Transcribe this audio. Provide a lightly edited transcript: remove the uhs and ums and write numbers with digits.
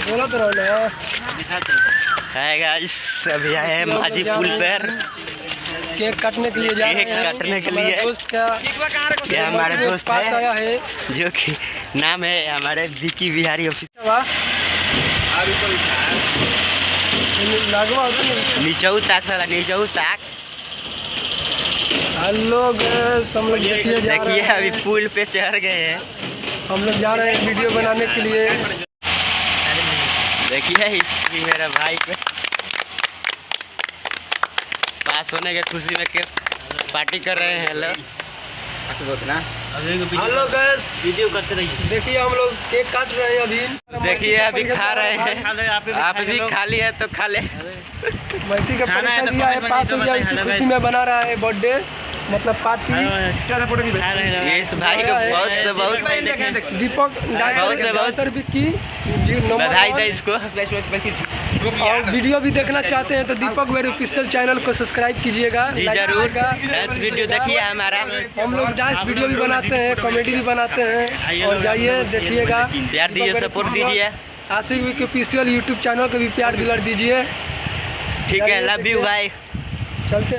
बोलो तो रहो ना। है गाइस, अभी आए हैं माझी पुल पर केक काटने के लिए जा रहे हैं। केक काटने के लिए दोस्त का ये हमारे दोस्त पास आया है, जो कि नाम है हमारे विकी बिहारी ऑफिसर। नीचऊ ताक साला, नीचऊ ताक। हेलो गैस, हम लोग देखिए अभी पुल पे चढ़ गए हैं। हम लोग जा रहे हैं वीडियो बनाने के लिए। देखिए इस मेरा भाई को पास होने के खुशी में केक पार्टी कर रहे हैं। हेलो हेलो गैस, वीडियो करते रहिए। देखिए हम लोग केक काट रहे हैं अभी। देखिए अभी खा रहे हैं, आप भी खा लिए तो खा ले। मैथी का परीक्षा दिया है, पास हो गया, इसी खुशी में बना रहा है बर्थडे मतलब पार्टी। इस भाई को बहुत से बहुत दीपक डांसर विक्की जी बधाई दे इसको। और वीडियो भी देखना चाहते हैं तो दीपक वेरी ऑफिशियल चैनल को सब्सक्राइब कीजिएगा। जी जरूर, डांस वीडियो देखिए हमारा। हम लोग डांस वीडियो भी बनाते हैं, कॉमेडी भी बनाते हैं, और जाइए देखिएगा, प्यार दीजिए, सपोर्ट दीजिए। आशिक विक्की ऑफिशियल यूट्यूब चैनल को भी प्यार दिला दीजिए। ठीक है, लव यू भाई। चलते